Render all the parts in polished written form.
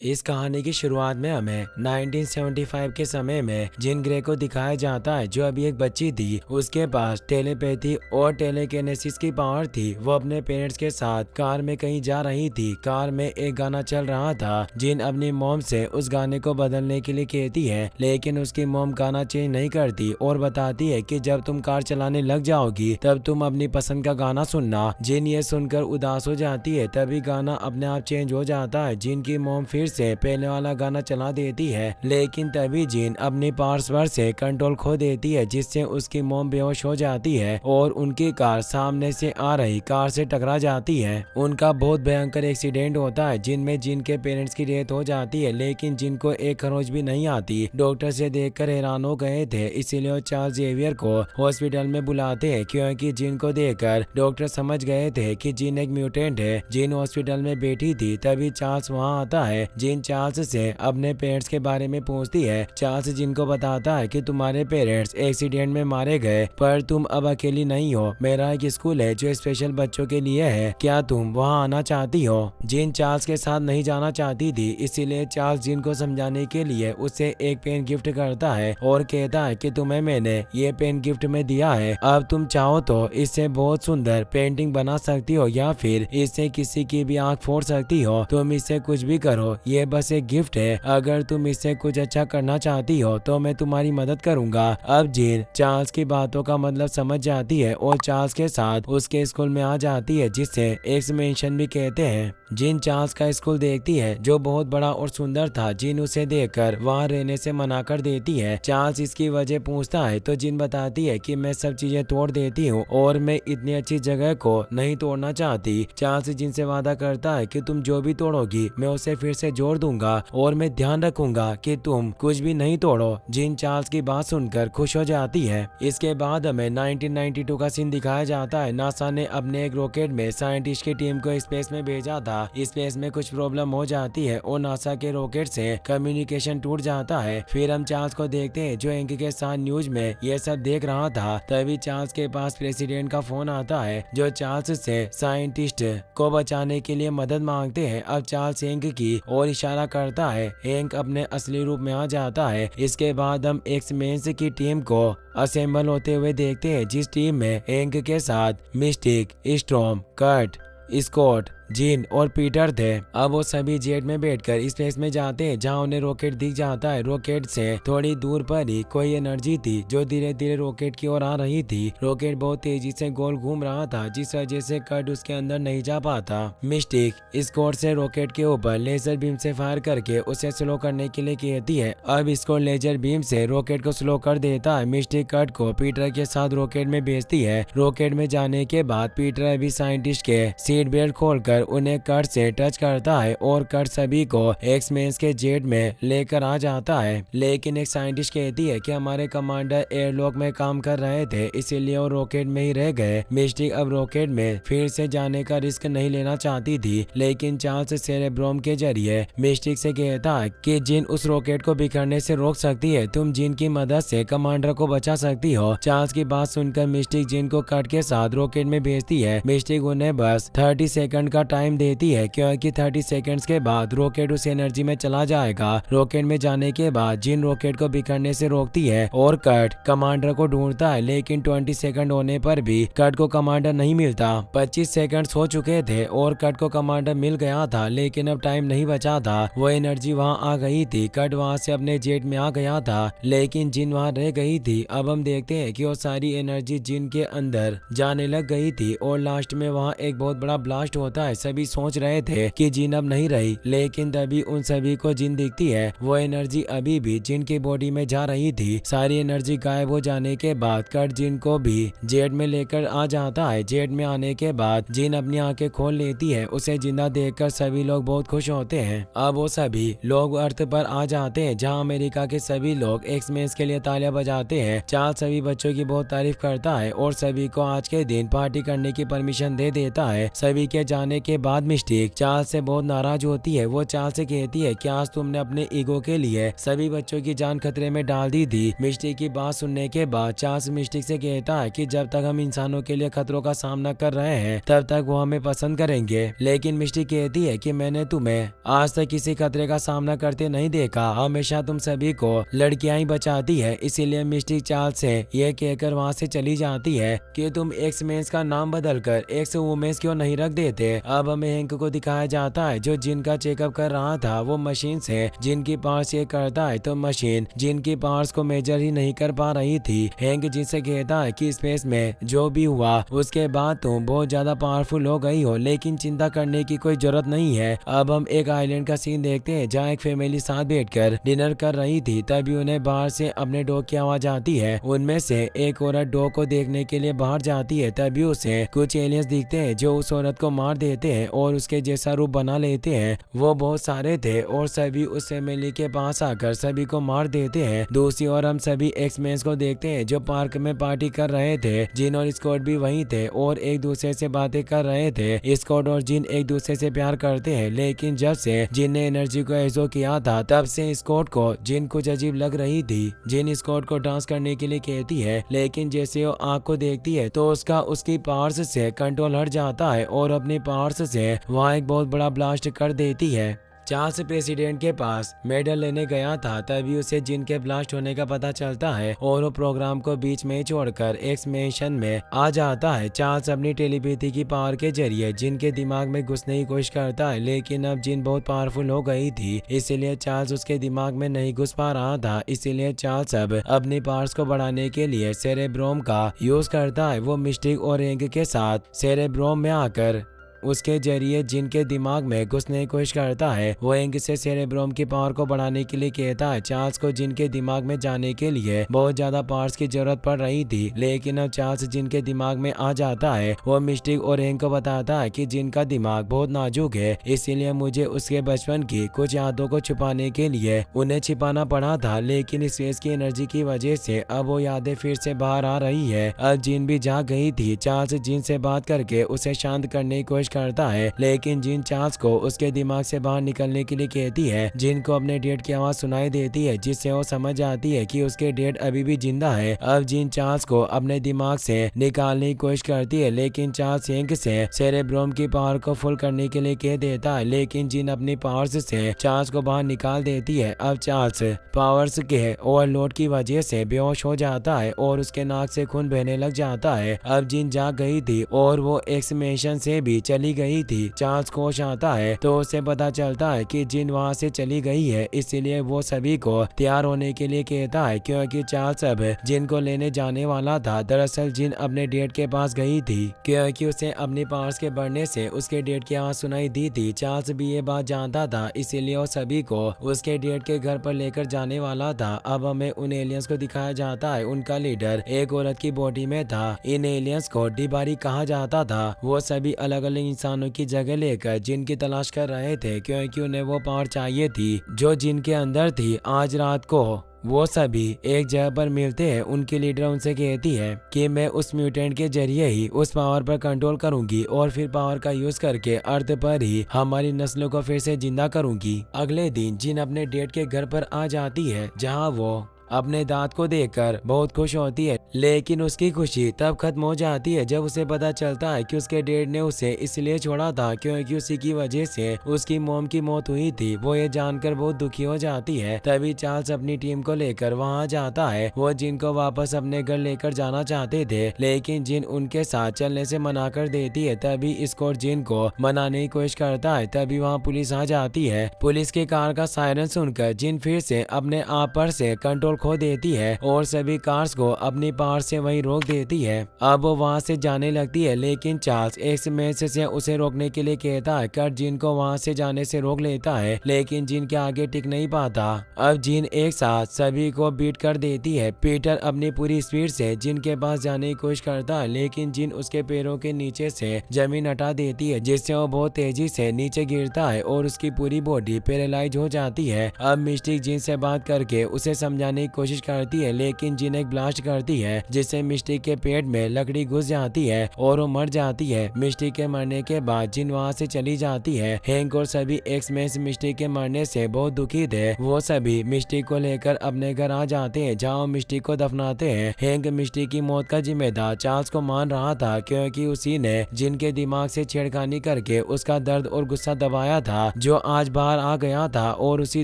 इस कहानी की शुरुआत में हमें 1975 के समय में जिन ग्रे को दिखाया जाता है, जो अभी एक बच्ची थी। उसके पास टेलीपैथी और टेलीकिनेसिस की पावर थी। वो अपने पेरेंट्स के साथ कार में कहीं जा रही थी। कार में एक गाना चल रहा था। जिन अपनी मॉम से उस गाने को बदलने के लिए कहती है, लेकिन उसकी मॉम गाना चेंज नहीं करती और बताती है कि जब तुम कार चलाने लग जाओगी तब तुम अपनी पसंद का गाना सुनना। जिन ये सुनकर उदास हो जाती है, तभी गाना अपने आप चेंज हो जाता है। जिन की मॉम फिर से पहले वाला गाना चला देती है, लेकिन तभी जिन अपनी पावर से कंट्रोल खो देती है, जिससे उसकी मॉम बेहोश हो जाती है और उनकी कार सामने से आ रही कार से टकरा जाती है। उनका बहुत भयंकर एक्सीडेंट होता है, जिनमें जिन के पेरेंट्स की डेथ हो जाती है, लेकिन जिनको एक खरोच भी नहीं आती। डॉक्टर से देखकर हैरान हो गए थे, इसीलिए वो चार्ल्स जेवियर को हॉस्पिटल में बुलाते हैं, क्योंकि जिन को देखकर डॉक्टर समझ गए थे कि जिन एक म्यूटेंट है। जिन हॉस्पिटल में बैठी थी, तभी चार्ल्स वहाँ आता है। जिन चार्ल्स से अपने पेरेंट्स के बारे में पूछती है। चार्ल्स जिनको बताता है कि तुम्हारे पेरेंट्स एक्सीडेंट में मारे गए, पर तुम अब अकेली नहीं हो। मेरा एक स्कूल है जो स्पेशल बच्चों के लिए है, क्या तुम वहाँ आना चाहती हो? जिन चार्ल्स के साथ नहीं जाना चाहती थी, इसीलिए चार्ल्स जिन को समझाने के लिए उसे एक पेन गिफ्ट करता है और कहता है कि तुम्हें मैंने ये पेन गिफ्ट में दिया है। अब तुम चाहो तो इससे बहुत सुंदर पेंटिंग बना सकती हो या फिर इससे किसी की भी आंख फोड़ सकती हो। तुम इससे कुछ भी करो, ये बस एक गिफ्ट है। अगर तुम इससे कुछ अच्छा करना चाहती हो तो मैं तुम्हारी मदद करूंगा। अब जिन चार्ल्स की बातों का मतलब समझ जाती है और चार्ल्स के साथ उसके स्कूल में आ जाती है, जिसे एक्स मेंशन भी कहते हैं। जिन चार्ल्स का स्कूल देखती है, जो बहुत बड़ा और सुंदर था। जिन उसे देखकर वहाँ रहने से मना कर देती है। चार्ल्स इसकी वजह पूछता है तो जिन बताती है कि मैं सब चीजें तोड़ देती हूँ और मैं इतनी अच्छी जगह को नहीं तोड़ना चाहती। चार्ल्स जिनसे वादा करता है कि तुम जो भी तोड़ोगी मैं उसे फिर से जोड़ दूंगा और मैं ध्यान रखूंगा कि तुम कुछ भी नहीं तोड़ो। जिन चार्ल्स की बात सुनकर खुश हो जाती है। इसके बाद हमें 1992 का सीन दिखाया जाता है। नासा ने अपने एक रॉकेट में साइंटिस्ट की टीम को स्पेस में भेजा था। स्पेस में कुछ प्रॉब्लम हो जाती है और नासा के रॉकेट से कम्युनिकेशन टूट जाता है। फिर हम चार्ल्स को देखते हैं, जो एंक के साथ न्यूज में ये सब देख रहा था। तभी चार्ल्स के पास प्रेसिडेंट का फोन आता है, जो चार्ल्स से साइंटिस्ट को बचाने के लिए मदद मांगते हैं। अब चार्ल्स एंक की और इशारा करता है। एंक अपने असली रूप में आ जाता है। इसके बाद हम एक्स मेंस की टीम को असेंबल होते हुए देखते हैं, जिस टीम में एंक के साथ मिस्टिक, स्टॉर्म, कर्ट, स्कॉट, जिन और पीटर थे। अब वो सभी जेट में बैठकर स्पेस में जाते हैं, जहां उन्हें रॉकेट दिख जाता है। रॉकेट से थोड़ी दूर पर ही कोई एनर्जी थी, जो धीरे धीरे रॉकेट की ओर आ रही थी। रॉकेट बहुत तेजी से गोल घूम रहा था, जिस वजह से कर्ट उसके अंदर नहीं जा पाता। मिस्टिक स्कॉट से रॉकेट के ऊपर लेजर बीम से फायर करके उसे स्लो करने के लिए कहती है। अब स्कॉट लेजर बीम से रॉकेट को स्लो कर देता है। मिस्टिक कर्ट को पीटर के साथ रॉकेट में भेजती है। रॉकेट में जाने के बाद पीटर अभी साइंटिस्ट के सीट बेल्ट खोलकर उन्हें कर्ट से टच करता है और कर्ट सभी को एक्स मेंस के जेट में लेकर आ जाता है। लेकिन एक साइंटिस्ट कहती है कि हमारे कमांडर एयरलॉक में काम कर रहे थे, इसीलिए वो रॉकेट में ही रह गए। मिस्टिक अब रॉकेट में फिर से जाने का रिस्क नहीं लेना चाहती थी, लेकिन चार्ल्स सेरेब्रोम के जरिए मिस्टिक से कहता है कि जिन उस रॉकेट को बिखरने से रोक सकती है। तुम जिन की मदद से कमांडर को बचा सकती हो। चार्ल्स की बात सुनकर मिस्टिक जिन को कर्ट के साथ रॉकेट में भेजती है। मिस्टिक उन्हें बस 30 सेकंड का टाइम देती है, क्योंकि 30 सेकंड्स के बाद रॉकेट उस एनर्जी में चला जाएगा। रॉकेट में जाने के बाद जिन रॉकेट को बिखरने से रोकती है और कर्ट कमांडर को ढूंढता है, लेकिन 20 सेकंड होने पर भी कर्ट को कमांडर नहीं मिलता। 25 सेकंड्स हो चुके थे और कर्ट को कमांडर मिल गया था, लेकिन अब टाइम नहीं बचा था। वो एनर्जी वहाँ आ गई थी। कर्ट वहाँ से अपने जेट में आ गया था, लेकिन जिन वहाँ रह गई थी। अब हम देखते हैं कि वो सारी एनर्जी जिन के अंदर जाने लग गई थी और लास्ट में वहाँ एक बहुत बड़ा ब्लास्ट होता है। सभी सोच रहे थे कि जिन अब नहीं रही, लेकिन तभी उन सभी को जिन दिखती है। वो एनर्जी अभी भी जिन की बॉडी में जा रही थी। सारी एनर्जी गायब हो जाने के बाद कर्ट जिन को भी जेट में लेकर आ जाता है। जेट में आने के बाद जिन अपनी आंखें खोल लेती है। उसे जिंदा देखकर सभी लोग बहुत खुश होते हैं। अब वो सभी लोग अर्थ पर आ जाते हैं, जहाँ अमेरिका के सभी लोग एक्स मेंस के लिए तालियां बजाते हैं। चार्ल्स सभी बच्चों की बहुत तारीफ करता है और सभी को आज के दिन पार्टी करने की परमिशन दे देता है। सभी के जाने के बाद मिस्टिक चार्ल्स से बहुत नाराज होती है। वो चार्ल्स से कहती है कि आज तुमने अपने ईगो के लिए सभी बच्चों की जान खतरे में डाल दी थी। मिस्टिक की बात सुनने के बाद चार्ल्स मिस्टिक से कहता है कि जब तक हम इंसानों के लिए खतरों का सामना कर रहे हैं तब तक वो हमें पसंद करेंगे। लेकिन मिस्टिक कहती है कि मैंने तुम्हें आज तक किसी खतरे का सामना करते नहीं देखा, हमेशा तुम सभी को लड़कियां ही बचाती है। इसीलिए मिस्टिक चार्ल्स से यह कहकर वहाँ से चली जाती है कि तुम एक्स मेंस का नाम बदलकर एक्स वुमेन्स क्यों नहीं रख देते। अब हमें हैंक को दिखाया जाता है जो जिन का चेकअप कर रहा था। वो मशीन से जिनकी पार्ट्स ये करता है तो मशीन जिनकी पार्ट्स को मेजर ही नहीं कर पा रही थी। हैंक जिनसे कहता है कि स्पेस में जो भी हुआ उसके बाद तुम बहुत ज्यादा पावरफुल हो गई हो, लेकिन चिंता करने की कोई जरूरत नहीं है। अब हम एक आइलैंड का सीन देखते हैं जहाँ एक फैमिली साथ बैठकर डिनर कर रही थी। तभी उन्हें बाहर से अपने डॉग की आवाज आती है। उनमें से एक औरत डॉग को देखने के लिए बाहर जाती है। तभी उसे कुछ एलियंस दिखते हैं जो उस औरत को मार देते हैं और उसके जैसा रूप बना लेते हैं। वो बहुत सारे थे और सभी उस फैमिली के पास आकर सभी को मार देते हैं। दूसरी ओर हम सभी एक्समैन को देखते हैं जो पार्क में पार्टी कर रहे थे। जिन और स्कॉट भी वहीं थे और एक दूसरे से बातें कर रहे थे। स्कॉट और जिन एक दूसरे से प्यार करते हैं, लेकिन जब से जिन ने एनर्जी को एजो किया था तब से स्कॉट को जिन कुछ अजीब लग रही थी। जिन स्कॉट को डांस करने के लिए कहती है, लेकिन जैसे वो आँख को देखती है तो उसकी पावर्स से कंट्रोल हट जाता है और अपनी पावर्स से वहाँ एक बहुत बड़ा ब्लास्ट कर देती है। चार्ल्स प्रेसिडेंट के पास मेडल लेने गया था। तभी उसे जिन के ब्लास्ट होने का पता चलता है और वो प्रोग्राम को बीच में ही छोड़कर एक्समेंशन में आ जाता है। चार्ल्स अपनी टेलीपैथी की पावर के जरिए जिन के दिमाग में घुसने की कोशिश करता है, लेकिन अब जिन बहुत पावरफुल हो गई थी इसीलिए चार्ल्स उसके दिमाग में नहीं घुस पा रहा था। इसीलिए चार्ल्स अब अपनी पावर्स को बढ़ाने के लिए सेरेब्रोम का यूज करता है। वो मिस्टिक और हैंक के साथ सेरेब्रोम में आकर उसके जरिए जिनके दिमाग में घुसने की कोशिश करता है। वो हैंक से सेरेब्रोम की पावर को बढ़ाने के लिए कहता है। चार्ल्स को जिनके दिमाग में जाने के लिए बहुत ज्यादा पावर्स की जरूरत पड़ रही थी, लेकिन अब चार्ल्स जिनके दिमाग में आ जाता है। वो मिस्टिक और हैंक को बताता है कि जिनका दिमाग बहुत नाजुक है, इसीलिए मुझे उसके बचपन की कुछ यादों को छुपाने के लिए उन्हें छिपाना पड़ा था, लेकिन स्पेस की एनर्जी की वजह से अब वो यादें फिर से बाहर आ रही है। अब जिन भी जाग गई थी। चार्ल्स जिन से बात करके उसे शांत करने की कोशिश करता है, लेकिन जिन चार्ल्स को उसके दिमाग से बाहर निकलने के लिए कहती है। जिन को अपने डैड की आवाज सुनाई देती है, जिससे वो समझ जाती है कि उसके डैड अभी भी जिंदा है। अब जिन चार्ल्स को अपने दिमाग से निकालने की कोशिश करती है, लेकिन चार्ल्स हैंक से सेरेब्रोम की पावर को फुल करने के लिए कह देता है, लेकिन जिन अपनी पावर्स से चार्ल्स को बाहर निकाल देती है। अब चार्ल्स पावर्स के ओवरलोड की वजह से बेहोश हो जाता है और उसके नाक से खून बहने लग जाता है। अब जिन जाग गई थी और वो एक्समेंशन से भी चली गई थी। चार्ल्स को होश आता है तो उसे पता चलता है कि जिन वहाँ से चली गई है, इसीलिए वो सभी को तैयार होने के लिए कहता है, क्योंकि चार्ल्स अब जिन को लेने जाने वाला था। दरअसल जिन अपने डैड के पास गई थी क्योंकि उसे अपनी पावर्स के बढ़ने से उसके डैड की आवाज सुनाई दी थी। चार्ल्स भी ये बात जानता था, इसीलिए वो सभी को उसके डैड के घर पर लेकर जाने वाला था। अब हमें उन एलियंस को दिखाया जाता है। उनका लीडर एक औरत की बॉडी में था। इन एलियंस को डिबारी कहा जाता था। वो सभी अलग अलग इंसानों की जगह लेकर जिन की तलाश कर रहे थे, क्योंकि उन्हें वो पावर चाहिए थी जो जिनके अंदर थी। आज रात को वो सभी एक जगह पर मिलते हैं। उनकी लीडर उनसे कहती है कि मैं उस म्यूटेंट के जरिए ही उस पावर पर कंट्रोल करूंगी और फिर पावर का यूज करके अर्थ पर ही हमारी नस्लों को फिर से जिंदा करूंगी। अगले दिन जिन अपने डैड के घर पर आ जाती है, जहाँ वो अपने दांत को देखकर बहुत खुश होती है, लेकिन उसकी खुशी तब खत्म हो जाती है जब उसे पता चलता है कि उसके डैड ने उसे इसलिए छोड़ा था क्योंकि उसी की वजह से उसकी मॉम की मौत हुई थी। वो ये जानकर बहुत दुखी हो जाती है। तभी चार्ल्स अपनी टीम को लेकर वहां जाता है। वो जिन को वापस अपने घर लेकर जाना चाहते थे, लेकिन जिन उनके साथ चलने से मना कर देती है। तभी स्कॉट जिन को मनाने की कोशिश करता है। तभी वहाँ पुलिस आ जाती है। पुलिस की कार का सायरन सुनकर जिन फिर से अपने आप पर से कंट्रोल खो देती है और सभी कार्स को अपनी पावर से वहीं रोक देती है। अब वो वहां से जाने लगती है, लेकिन चार्ल्स एक्समेन से उसे रोकने के लिए कहता है। कट जिन को वहां से जाने से रोक लेता है, लेकिन जिन के आगे टिक नहीं पाता। अब जिन एक साथ सभी को बीट कर देती है। पीटर अपनी पूरी स्पीड से जिन के पास जाने की कोशिश करता है, लेकिन जिन उसके पैरों के नीचे से जमीन हटा देती है, जिससे वो बहुत तेजी से नीचे गिरता है और उसकी पूरी बॉडी पैरालाइज हो जाती है। अब मिस्टिक जिन से बात करके उसे समझाने की कोशिश करती है, लेकिन जिन एक ब्लास्ट करती है जिससे मिस्टिक के पेट में लकड़ी घुस जाती है और वो मर जाती है। मिस्टिक के मरने के बाद जिन वहाँ से चली जाती है। हैंक और सभी एक्स-मेन मिस्टिक के मरने से बहुत दुखी थे। वो सभी मिस्टिक को लेकर अपने घर आ जाते हैं, जहाँ मिस्टिक को दफनाते हैं। हैंक मिस्टिक की मौत का जिम्मेदार चार्ल्स को मान रहा था, क्योंकि उसी ने जिनके दिमाग से छेड़खानी करके उसका दर्द और गुस्सा दबाया था, जो आज बाहर आ गया था, और उसी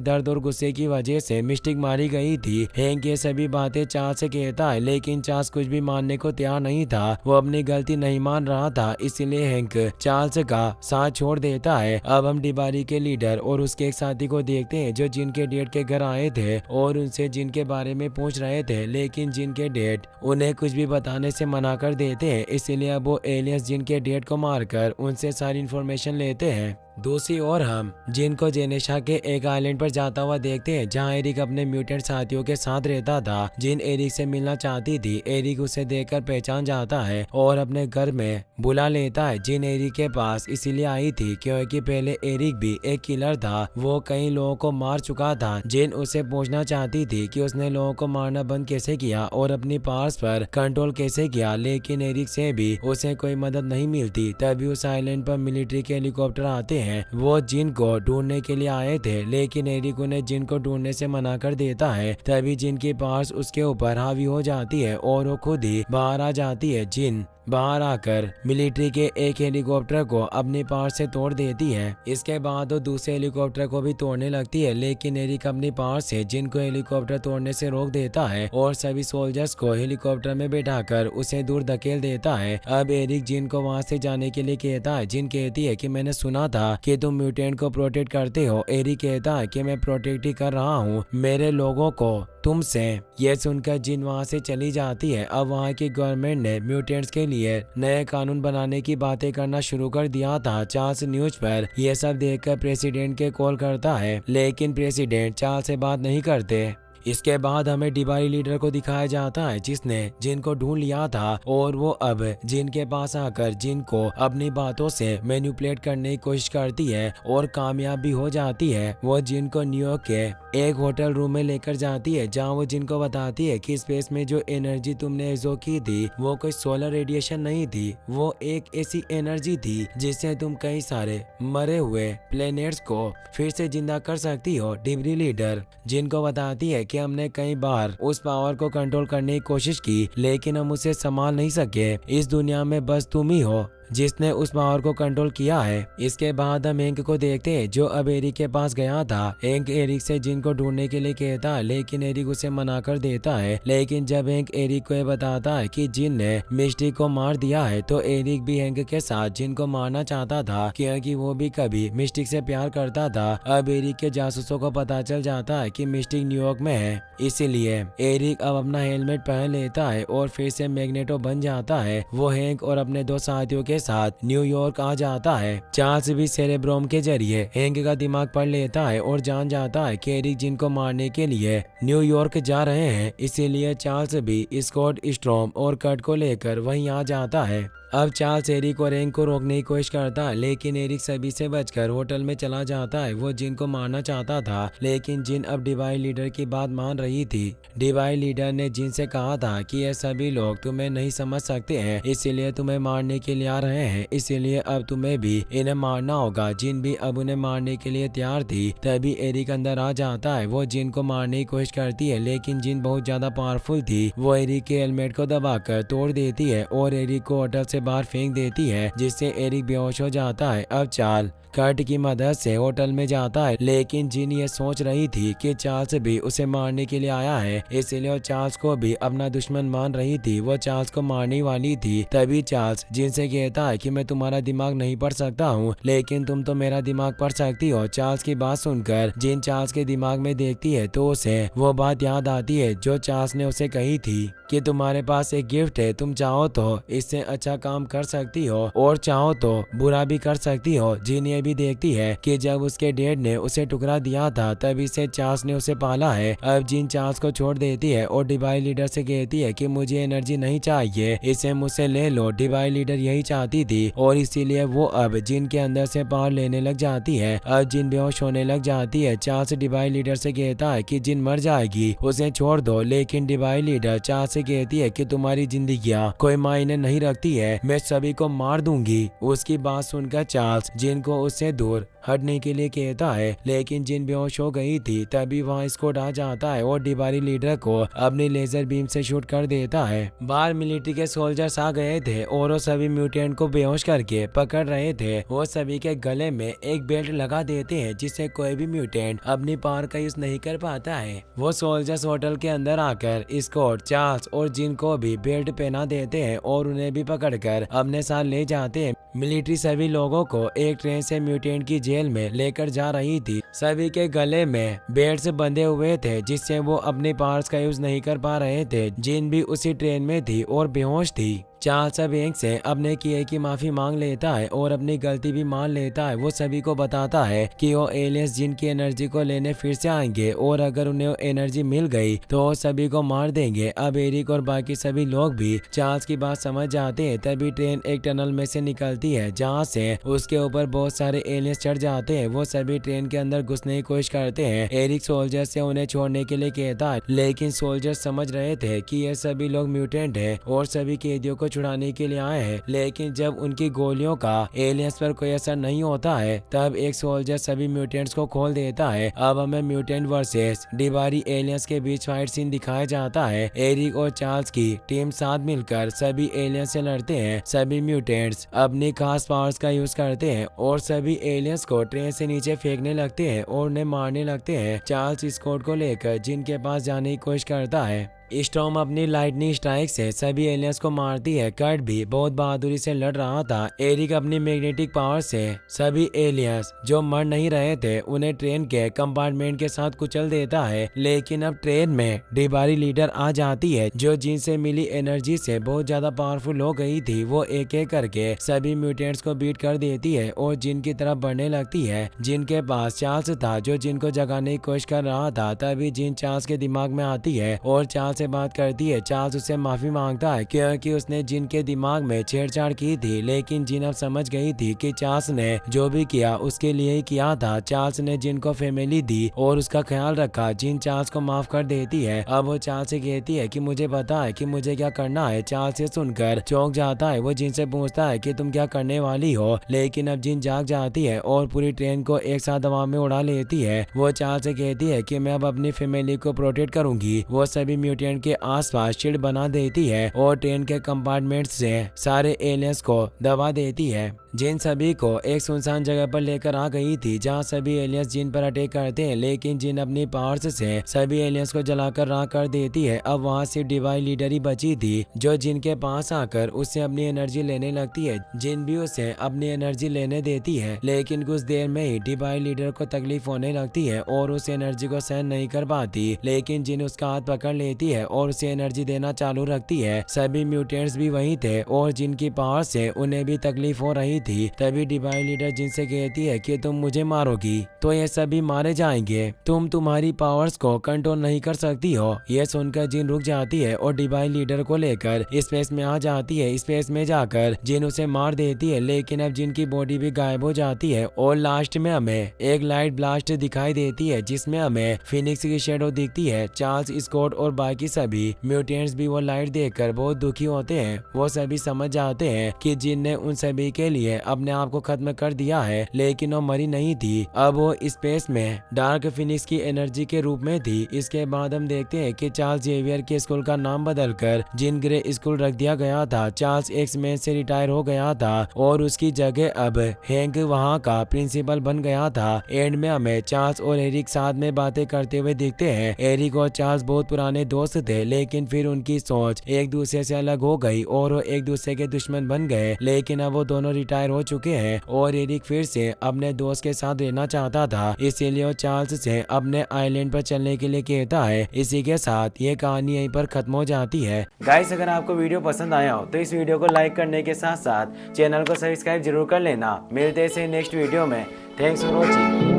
दर्द और गुस्से की वजह से मिस्टिक मारी गई थी। हैंक ये सभी बातें चार्ल्स से कहता है, लेकिन चार्ल्स कुछ भी मानने को तैयार नहीं था। वो अपनी गलती नहीं मान रहा था, इसलिए हैंक चार्ल्स का साथ छोड़ देता है। अब हम डिबारी के लीडर और उसके एक साथी को देखते हैं, जो जिनके डेड के घर आए थे और उनसे जिन के बारे में पूछ रहे थे, लेकिन जिनके डेड उन्हें कुछ भी बताने से मना कर देते हैं। इसलिए अब वो एलियंस जिनके डेड को मारकर उनसे सारी इन्फॉर्मेशन लेते हैं। दूसरी ओर हम जिन को जेनेशा के एक आइलैंड पर जाता हुआ देखते हैं, जहां एरिक अपने म्यूटेंट साथियों के साथ रहता था। जिन एरिक से मिलना चाहती थी। एरिक उसे देखकर पहचान जाता है और अपने घर में बुला लेता है। जिन एरिक के पास इसीलिए आई थी क्योंकि पहले एरिक भी एक किलर था, वो कई लोगों को मार चुका था। जिन उसे पूछना चाहती थी कि उसने लोगों को मारना बंद कैसे किया और अपनी पावर्स पर कंट्रोल कैसे किया, लेकिन एरिक से भी उसे कोई मदद नहीं मिलती। तभी उस आइलैंड पर मिलिट्री के हेलीकॉप्टर आते हैं। वो जिन को ढूंढने के लिए आए थे, लेकिन एरिक उन्हें जिन को ढूंढने से मना कर देता है। तभी जिन की पावर्स उसके ऊपर हावी हो जाती है और वो खुद ही बाहर आ जाती है। जिन बाहर आकर मिलिट्री के एक हेलीकॉप्टर को अपनी पावर से तोड़ देती है। इसके बाद वो दूसरे हेलीकॉप्टर को भी तोड़ने लगती है, लेकिन एरिक अपनी पावर से जिन को हेलीकॉप्टर तोड़ने से रोक देता है और सभी सोल्जर्स को हेलीकॉप्टर में बैठाकर उसे दूर धकेल देता है। अब एरिक जिन को वहां से जाने के लिए कहता है। जिन कहती है कि मैंने सुना था कि तुम म्यूटेंट को प्रोटेक्ट करते हो। एरिक कहता है कि मैं प्रोटेक्ट ही कर रहा हूँ मेरे लोगों को तुमसे। यह सुनकर जिन वहां से चली जाती है। अब वहां की गवर्नमेंट ने म्यूटेंट्स के लिए नए कानून बनाने की बातें करना शुरू कर दिया था। चार्ल्स न्यूज पर यह सब देखकर प्रेसिडेंट के कॉल करता है, लेकिन प्रेसिडेंट चार्ल्स से बात नहीं करते। इसके बाद हमें डिबारी लीडर को दिखाया जाता है, जिसने जिन को ढूंढ लिया था और वो अब जिन के पास आकर जिन को अपनी बातों से मैनिपुलेट करने की कोशिश करती है और कामयाब भी हो जाती है। वो जिन को न्यूयॉर्क के एक होटल रूम में लेकर जाती है, जहां वो जिन को बताती है कि स्पेस में जो एनर्जी तुमने एब्जॉर्ब की थी वो कोई सोलर रेडिएशन नहीं थी, वो एक ऐसी एनर्जी थी जिससे तुम कई सारे मरे हुए प्लेनेट्स को फिर से जिंदा कर सकती हो। डिबरी लीडर जिन को बताती है कि हमने कई बार उस पावर को कंट्रोल करने की कोशिश की, लेकिन हम उसे संभाल नहीं सके। इस दुनिया में बस तुम ही हो जिसने उस पावर को कंट्रोल किया है। इसके बाद हम हैंक को देखते हैं, जो अब एरिक के पास गया था। हैंक एरिक से जिन को ढूंढने के लिए कहता है, लेकिन एरिक उसे मना कर देता है। लेकिन जब हैंक एरिक को यह बताता है कि जिन ने मिस्टिक को मार दिया है, तो एरिक भी हैंक के साथ जिन को मारना चाहता था, क्योंकि वो भी कभी मिस्टिक से प्यार करता था। अब एरिक के जासूसों को पता चल जाता है कि मिस्टिक न्यूयॉर्क में है, इसलिए एरिक अब अपना हेलमेट पहन लेता है और फिर से मैग्नेटो बन जाता है। वो हैंक और अपने दो साथियों के साथ न्यूयॉर्क आ जाता है। चार्ल्स भी सेरेब्रोम के जरिए हैंक का दिमाग पढ़ लेता है और जान जाता है कि एरिक जिन को मारने के लिए न्यूयॉर्क जा रहे हैं, इसीलिए चार्ल्स भी स्कॉट, स्ट्रॉम और कट को लेकर वहीं आ जाता है। अब चार्ल्स एरिक और हैंक को रोकने की कोशिश करता है, लेकिन एरिक सभी से बचकर होटल में चला जाता है। वो जिन को मारना चाहता था, लेकिन जिन अब डिवाइन लीडर की बात मान रही थी। डिवाइन लीडर ने जिन से कहा था कि ये सभी लोग तुम्हें नहीं समझ सकते हैं, इसीलिए तुम्हें मारने के लिए आ रहे हैं, इसीलिए अब तुम्हें भी इन्हें मारना होगा। जिन भी अब उन्हें मारने के लिए तैयार थी। तभी एरिक अंदर आ जाता है। वो जिन को मारने की कोशिश करती है, लेकिन जिन बहुत ज्यादा पावरफुल थी। वो एरिक के हेलमेट को दबाकर तोड़ देती है और एरिक को होटल से बाहर फेंक देती है, जिससे एरिक बेहोश हो जाता है। अब चार्ल्स कर्ट की मदद से होटल में जाता है, लेकिन जिन ये सोच रही थी कि चार्ल्स भी उसे मारने के लिए आया है, इसलिए वो चार्ल्स को भी अपना दुश्मन मान रही थी। वो चार्ल्स को मारने वाली थी। तभी चार्ल्स जिन से कहता है कि मैं तुम्हारा दिमाग नहीं पढ़ सकता हूँ, लेकिन तुम तो मेरा दिमाग पढ़ सकती हो। चार्ल्स की बात सुनकर जिन चार्ल्स के दिमाग में देखती है, तो उसे वो बात याद आती है जो चार्ल्स ने उसे कही थी। कि तुम्हारे पास एक गिफ्ट है, तुम चाहो तो इससे अच्छा काम कर सकती हो और चाहो तो बुरा भी कर सकती हो। जिन ये भी देखती है कि जब उसके डैड ने उसे टुकड़ा दिया था तभी से चार्ल्स ने उसे पाला है। अब जिन चार्ल्स को छोड़ देती है और डिवाइन लीडर से कहती है कि मुझे एनर्जी नहीं चाहिए, इसे मुझसे ले लो। डिवाइन लीडर यही चाहती थी और इसीलिए वो अब जिन के अंदर से पावर लेने लग जाती है। अब जिन बेहोश होने लग जाती है। चार्ल्स डिवाइन लीडर से कहता है कि जिन मर जाएगी, उसे छोड़ दो, लेकिन डिवाइन लीडर चार्ल्स से कहती है कि तुम्हारी जिंदगियां कोई मायने नहीं रखती है, मैं सभी को मार दूंगी। उसकी बात सुनकर चार्ल्स जिन को उससे दूर हटने के लिए कहता है, लेकिन जिन बेहोश हो गई थी तभी वहाँ स्कॉट आ जाता है और डिवाइन लीडर को अपनी लेजर बीम से शूट कर देता है। बाहर मिलिट्री के सोल्जर्स आ गए थे और वो सभी म्यूटेंट को बेहोश करके पकड़ रहे थे। वो सभी के गले में एक बेल्ट लगा देते हैं जिससे कोई भी म्यूटेंट अपनी पावर का यूज नहीं कर पाता है। वो सोल्जर्स होटल के अंदर आकर स्कॉट, चार्ल्स और जिन को भी बेल्ट पहना देते हैं और उन्हें भी पकड़कर अपने साथ ले जाते हैं। मिलिट्री सभी लोगों को एक ट्रेन से म्यूटेंट की जेल में लेकर जा रही थी। सभी के गले में बेल्ट बंधे हुए थे जिससे वो अपने पावर्स का यूज नहीं कर पा रहे थे। जिन भी उसी ट्रेन में थी और बेहोश थी। चार्ल्स अब बैंक से अपने किए की माफी मांग लेता है और अपनी गलती भी मान लेता है। वो सभी को बताता है कि वो एलियंस जिन की एनर्जी को लेने फिर से आएंगे और अगर उन्हें एनर्जी मिल गई तो वो सभी को मार देंगे। अब एरिक और बाकी सभी लोग भी चार्ल्स की बात समझ जाते हैं। तभी ट्रेन एक टनल में से निकलती है जहाँ से उसके ऊपर बहुत सारे एलियंस चढ़ जाते हैं। वो सभी ट्रेन के अंदर घुसने की कोशिश करते हैं। एरिक सोल्जर से उन्हें छोड़ने के लिए कहता है, लेकिन सोल्जर समझ रहे थे कि ये सभी लोग म्यूटेंट है और सभी कैदियों को छुड़ाने के लिए आए हैं। लेकिन जब उनकी गोलियों का एलियंस पर कोई असर नहीं होता है तब एक सोल्जर सभी म्यूटेंट्स को खोल देता है। अब हमें म्यूटेंट वर्सेस डिबारी एलियंस के बीच फाइट सीन दिखाया जाता है। एरिक और चार्ल्स की टीम साथ मिलकर सभी एलियंस से लड़ते हैं। सभी म्यूटेंट्स अपनी खास पावर्स का यूज करते हैं और सभी एलियंस को ट्रेन से नीचे फेंकने लगते हैं और उन्हें मारने लगते हैं। चार्ल्स स्कॉट को लेकर जिनके पास जाने की कोशिश करता है। स्टॉर्म अपनी लाइटनिंग स्ट्राइक से सभी एलियंस को मारती है। कर्ट भी बहुत बहादुरी से लड़ रहा था। एरिक अपनी मैग्नेटिक पावर से सभी एलियंस जो मर नहीं रहे थे उन्हें ट्रेन के कंपार्टमेंट के साथ कुचल देता है। लेकिन अब ट्रेन में डिबारी लीडर आ जाती है जो जिनसे मिली एनर्जी से बहुत ज्यादा पावरफुल हो गई थी। वो एक एक करके सभी म्यूटेंट्स को बीट कर देती है और जिन की तरफ बढ़ने लगती है। जिनके पास चार्ल्स था जो जिनको जगाने की कोशिश कर रहा था। तभी जिन चार्ल्स के दिमाग में आती है और चार्ल्स से बात करती है। चार्ल्स उससे माफी मांगता है क्योंकि उसने जिन के दिमाग में छेड़छाड़ की थी। लेकिन जिन अब समझ गई थी कि चार्ल्स ने जो भी किया उसके लिए ही किया था। चार्ल्स ने जिन को फैमिली दी और उसका ख्याल रखा। जिन चार्ल्स को माफ कर देती है। अब वो चार्ल्स से कहती है कि मुझे पता है कि मुझे क्या करना है। चार्ल्स से सुनकर चौंक जाता है। वो जिन से पूछता है कि तुम क्या करने वाली हो, लेकिन अब जिन जाग जाती है और पूरी ट्रेन को एक साथ हवा में उड़ा लेती है। वो चार्ल्स से कहती है कि मैं अब अपनी फैमिली को प्रोटेक्ट करूंगी। वो सभी म्यूटेंट के आसपास शील्ड बना देती है और ट्रेन के कंपार्टमेंट से सारे एलियंस को दबा देती है। जिन सभी को एक सुनसान जगह पर लेकर आ गई थी जहां सभी एलियंस जिन पर अटैक करते हैं। लेकिन जिन अपनी पावर्स से सभी एलियंस को जलाकर राख कर देती है। अब वहां सिर्फ डिवाइन लीडर ही बची थी जो जिन के पास आकर उससे अपनी एनर्जी लेने लगती है। जिन भी उसे अपनी एनर्जी लेने देती है, लेकिन कुछ देर में ही डिवाइन लीडर को तकलीफ होने लगती है और उस एनर्जी को सहन नहीं कर पाती। लेकिन जिन उसका हाथ पकड़ लेती है और उसे एनर्जी देना चालू रखती है। सभी म्यूटेंट्स भी वहीं थे और जिनकी पावर से उन्हें भी तकलीफ हो रही थी। तभी डिवाइन लीडर जिनसे कहती है कि तुम मुझे मारोगी तो ये सभी मारे जाएंगे, तुम तुम्हारी पावर्स को कंट्रोल नहीं कर सकती हो। यह सुनकर जिन रुक जाती है और डिवाइन लीडर को लेकर स्पेस में आ जाती है। स्पेस में जाकर जिन उसे मार देती है। लेकिन अब जिन की बॉडी भी गायब हो जाती है और लास्ट में हमें एक लाइट ब्लास्ट दिखाई देती है जिसमें हमें फिनिक्स की शेडो दिखती है। चार्ल्स, स्कॉट और बाकी सभी म्यूटेंट्स भी वो लाइट देखकर बहुत दुखी होते हैं। वो सभी समझ जाते हैं कि जिन ने उन सभी के लिए अपने आप को खत्म कर दिया है, लेकिन वो मरी नहीं थी। अब वो स्पेस में डार्क फिनिक्स की एनर्जी के रूप में थी। इसके बाद हम देखते हैं कि चार्ल्स जेवियर के स्कूल का नाम बदलकर जिन ग्रे स्कूल रख दिया गया था। चार्ल्स एक्स-मैन से रिटायर हो गया था और उसकी जगह अब हैंक वहाँ का प्रिंसिपल बन गया था। एंड में हमें चार्ल्स और एरिक साथ में बातें करते हुए दिखते हैं। एरिक और चार्ल्स बहुत पुराने दोस्त दोस्त थे, लेकिन फिर उनकी सोच एक दूसरे से अलग हो गई और वो एक दूसरे के दुश्मन बन गए। लेकिन अब वो दोनों रिटायर हो चुके हैं और एरिक फिर से अपने दोस्त के साथ रहना चाहता था, इसीलिए वो चार्ल्स से अपने आइलैंड पर चलने के लिए कहता है। इसी के साथ ये कहानी यहीं पर खत्म हो जाती है। गाइस, अगर आपको वीडियो पसंद आया हो तो इस वीडियो को लाइक करने के साथ साथ चैनल को सब्सक्राइब जरूर कर लेना। मिलते हैं नेक्स्ट वीडियो में। Thanks for watching.